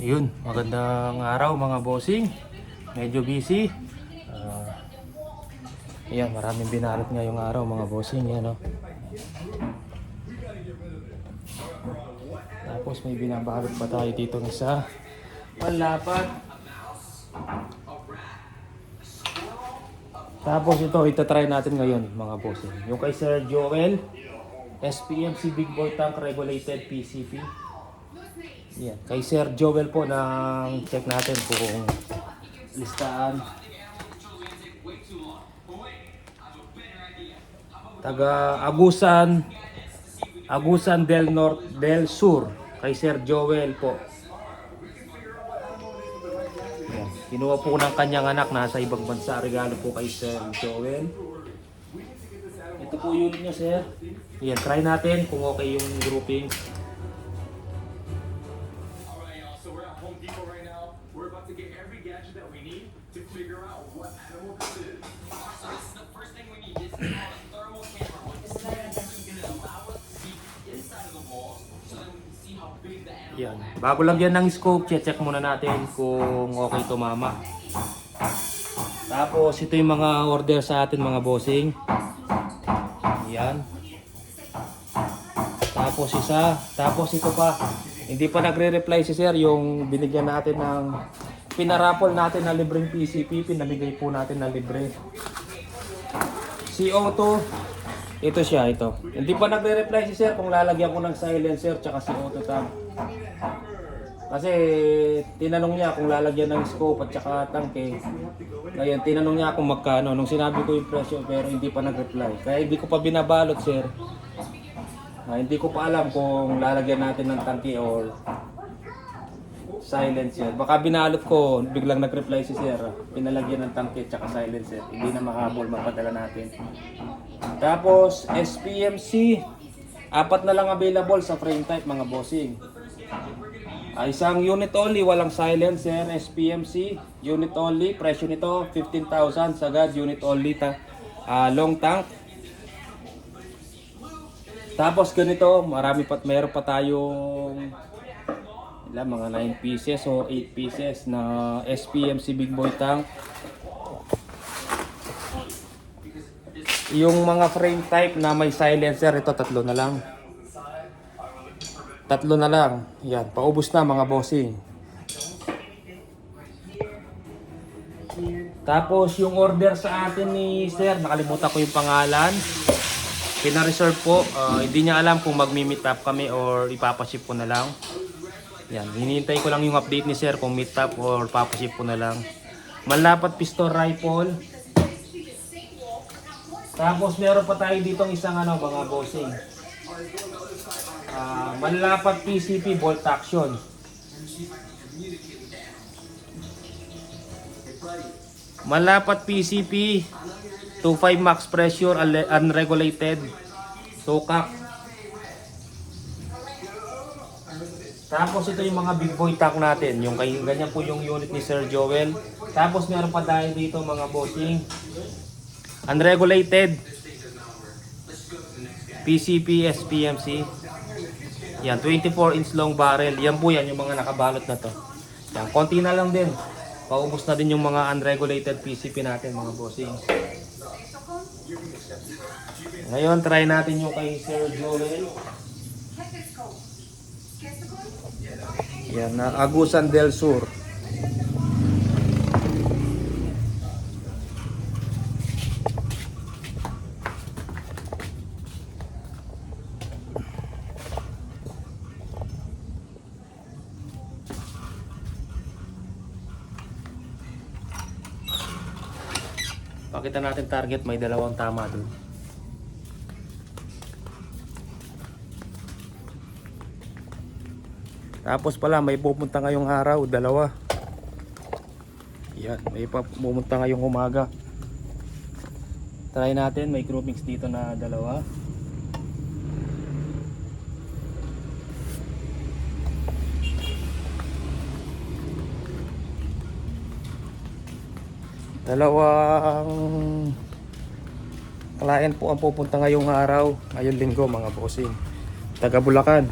Ayun, magandang araw mga bossing. Medyo busy. Ayan, maraming binalot ngayong araw mga bossing. Yan, oh. Tapos may binabalot pa tayo dito ng isa. Panlapat. Tapos ito, itatry natin ngayon mga bossing. Yung kay Sir Joel, SPMC Big Boy Tank Regulated PCP. Yan, kay Sir Joel po nang check natin kung listahan. Taga Agusan del Norte del Sur, kay Sir Joel po. Yan, kinuha po ng kanyang anak, nasa ibang bansa, regalo po kay Sir Joel. Ito po unit niya, sir. Yan, try natin kung okay yung grouping. Yan. Bago lagyan ng scope, check muna natin kung okay to mama. Tapos ito yung mga order sa atin mga bossing. Yan. Tapos isa, tapos ito pa. Hindi pa nagre-reply si sir yung binigyan natin ng pinarapol natin na libreng PCP, pinamigay po natin na libre. CO2, ito siya, ito. Hindi pa nagre-reply si sir kung lalagyan ko ng silencer tsaka CO2 tag. Kasi tinanong niya kung lalagyan ng scope at saka tangke. Ngayon tinanong niya kung magkano. Nung sinabi ko yung presyo pero hindi pa nag-reply. Kaya hindi ko pa binabalot, sir. Hindi ko pa alam kung lalagyan natin ng tangke or silencer. Baka binalot ko, biglang nag-reply si sir. Pinalagyan ng tangke at saka silencer. Hindi na mahabol, mapadala natin. Tapos SPMC, 4 na lang available sa frame type mga bossing. Isang unit only, walang silencer, SPMC, unit only, presyo nito 15,000 sagad, unit only, long tank. Tapos ganito, meron pa tayong mga 9 pieces o 8 pieces na SPMC Big Boy Tank. Yung mga frame type na may silencer, ito 3 na lang. 3 na lang. Yan, paubos na mga bossing. Tapos yung order sa atin ni sir, nakalimutan ko yung pangalan. Pina-reserve po. Hindi niya alam kung magmi-meet up kami or ipapaship ko na lang. Yan, hinihintay ko lang yung update ni sir kung meet up or papaship ko na lang. Manlapat pistol rifle. Tapos meron pa tayo dito isang mga bossing. Manlapat PCP bolt action. Manlapat PCP 25 max pressure unregulated sukak. Tapos ito yung mga big boy tank natin, yung ganyan po yung unit ni Sir Joel. Tapos meron pa tayo dito mga bossing unregulated PCP SPMC. Yan, 24-inch long barrel. Yan po yan, yung mga nakabalot na to. Yan, konti na lang din. Paubos na din yung mga unregulated PCP natin, mga bossing. Ngayon, try natin yung kay Sir Joel. Yan, na Agusan del Sur. Pakita natin target, may 2 tama dun. Tapos pala may pupunta ngayong araw, 2. Yan, may pupunta ngayong umaga. Try natin, may groupings dito na 2. Dalawang client po ang pupunta ngayong araw, ngayong linggo mga bossing. Taga Bulacan.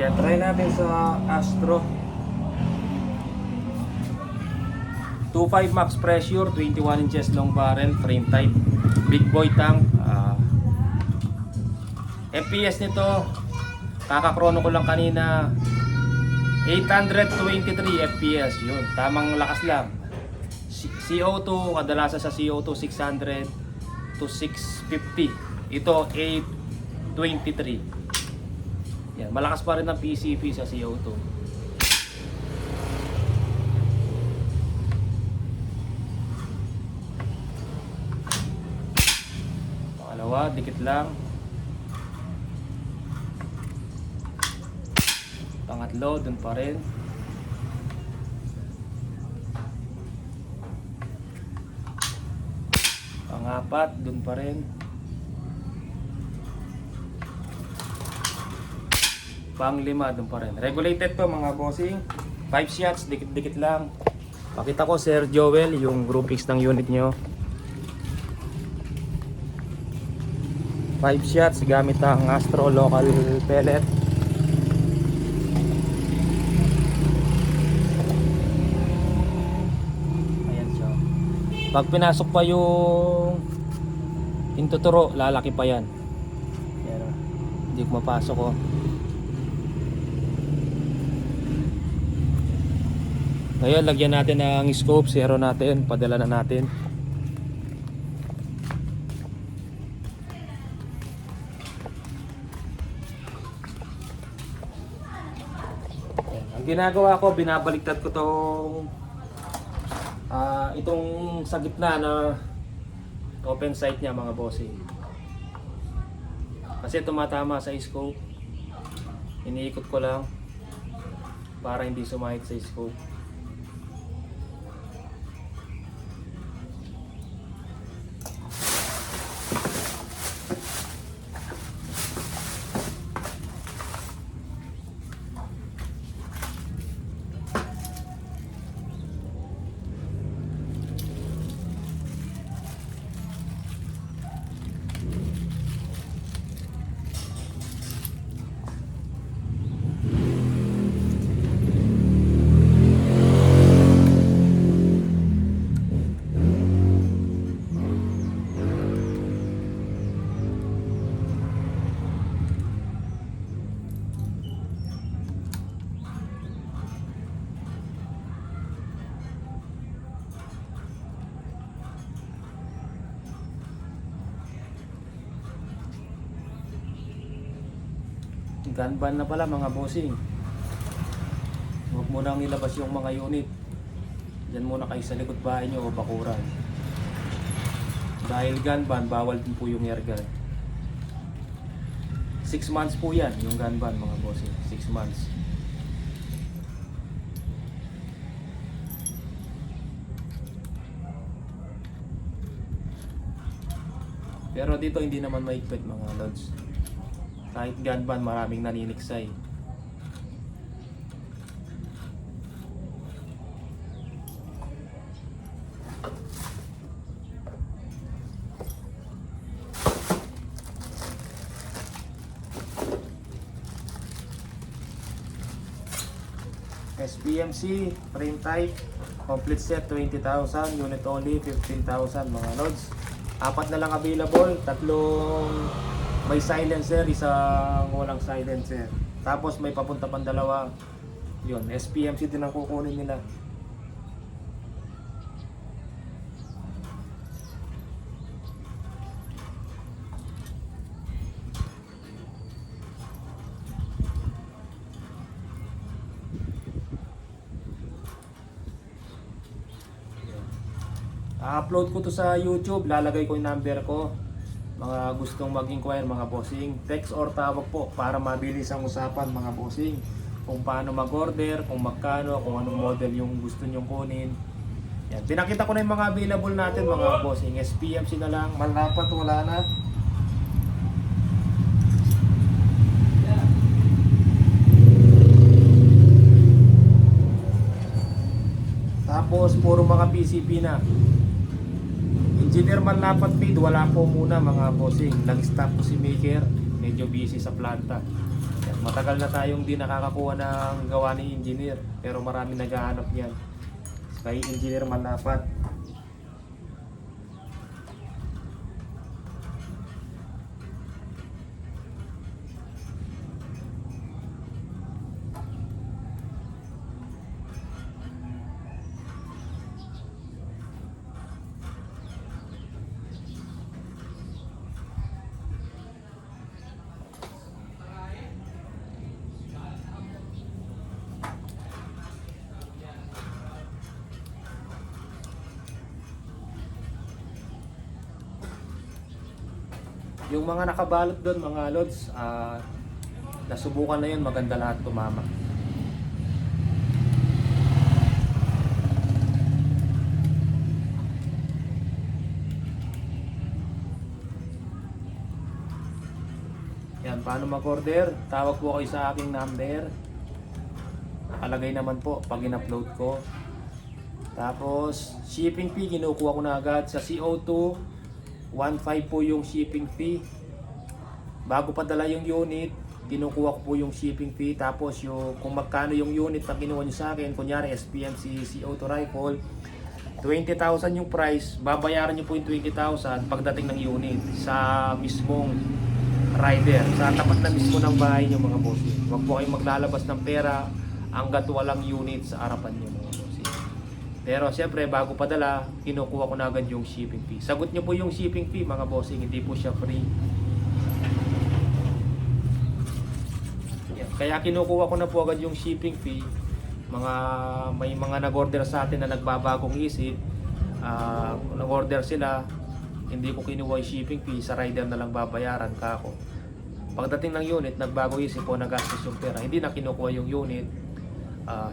Yan, try natin sa Astro. 2.5 max pressure, 21 inches long barrel, frame type, big boy tank. FPS nito, kakakrono ko lang kanina, 823 FPS. Yun, tamang lakas lang. CO2, kadalasan sa CO2 600 to 650. Ito 823. Yan, malakas pa rin ang PCP sa CO2. Pangalawa, dikit lang. Pangatlo, dun pa rin. Pangapat, dun pa rin. Panglima, dun pa rin. Regulated to mga bossing. 5 shots, dikit-dikit lang. Pakita ko Sir Joel yung group X ng unit nyo. 5 shots gamit ang Astro local pellet. Pag pinasok pa yung intuturo, lalaki pa yan. Yan, hindi ko mapasok oh. Ngayon, lagyan natin ng scope, zero natin, padala na natin. Yan. Ang ginagawa ko, binabaliktad ko tong itong sa gitna na open sight niya mga bossing, kasi tumatama sa scope. Iniikot ko lang para hindi sumahit sa scope. Gun ban na pala mga bossing. Huwag mo nang ilabas yung mga unit. Diyan muna kayo sa likod bahay nyo o bakuran. Dahil gun ban, bawal din po yung air gun. 6 months po yan yung gun ban mga bossing. 6 months. Pero dito hindi naman maigpit mga lods. Kahit gun ban, maraming naniniksay. SPMC, frame type, complete set 20,000, unit only 15,000 mga lods. 4 na lang available, 3 may silencer, isang walang silencer. Tapos may papunta pang 2. Yun, SPMC din ang kukunin nila. upload ko to sa YouTube, lalagay ko yung number ko. Mga gustong mag-inquire mga bossing, text or tawag po para mabilis ang usapan mga bossing. Kung paano mag-order, kung magkano, kung anong model yung gusto nyong kunin. Yan. Pinakita ko na yung mga available natin mga bossing. SPMC na lang, malapat wala na. Tapos puro mga PCP na. Engineer man lapat feed, wala po muna mga bossing. Nag-stop po si Maker, medyo busy sa planta. Yan. Matagal na tayong di nakakakuha ng gawa ni engineer, pero marami naghahanap niyan. Kay Engineer Malapat. Yung mga nakabalot doon, mga lods, nasubukan na yun, maganda lahat tumama. Yan, paano mag-order? Tawag po kayo sa aking number. Nakalagay naman po pag in-upload ko. Tapos, shipping fee, kinukuha ko na agad sa CO2. 1.5 po yung shipping fee. Bago padala yung unit, kinukuha ko po yung shipping fee. Tapos yung kung magkano yung unit na kinuha nyo sa akin, kunyari SPMC CO2 rifle, 20,000 yung price, babayaran nyo po yung 20,000 pagdating ng unit sa mismong rider, sa tapat na mismo ng bahay nyo, mga boss. Huwag po kayong maglalabas ng pera hanggat walang unit sa harapan nyo, mga boss. Pero siyempre, bago padala, kinukuha ko na agad yung shipping fee. Sagot nyo po yung shipping fee, mga bossing, hindi po siya free. Yan. Kaya kinukuha ko na po agad yung shipping fee. May mga nag-order sa atin na nagbabagong isip. Nag-order sila, hindi ko kinuha yung shipping fee, sa rider na lang babayaran ka ako. Pagdating ng unit, nagbago isip po, nagastos yung pera, hindi na kinukuha yung unit.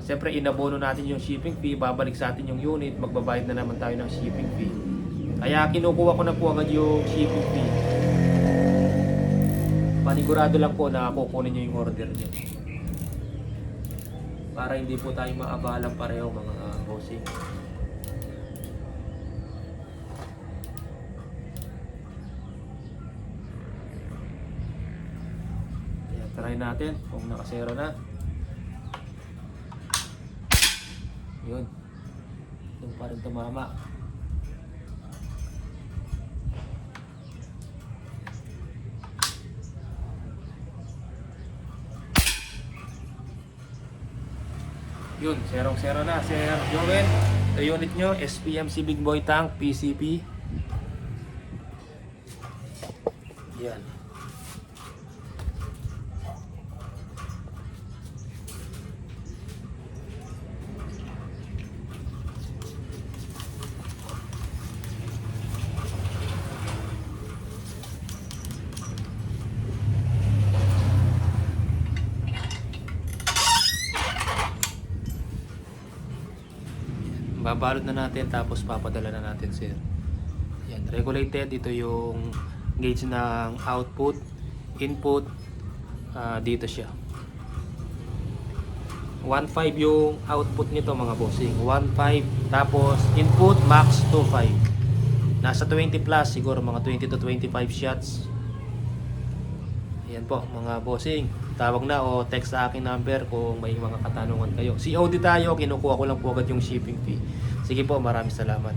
Siyempre inabono natin yung shipping fee, babalik sa atin yung unit, magbabayad na naman tayo ng shipping fee. Kaya kinukuha ko na po agad yung shipping fee. Panigurado lang po na kukunin nyo yung order nyo, para hindi po tayo maabalang pareho, mga bossing. Ayan, try natin kung nakasero na. Yun. Doon pa rin tumama. Yun, serong-sero na. Sir Joel, ito unit nyo, SPMC Big Boy Tank, PCP. Yan. Babalot na natin, tapos papadala na natin, sir. Yan, regulated. Ito yung gauge ng output, input. Dito siya. 1.5 yung output nito, mga bossing. 1.5, tapos input max 2.5. Nasa 20 plus siguro, mga 20 to 25 shots. Ayan po, mga bossing. Tawag na o text sa aking number kung may mga katanungan kayo. COD tayo, kinukuha ko lang po agad yung shipping fee. Sige po, maraming salamat.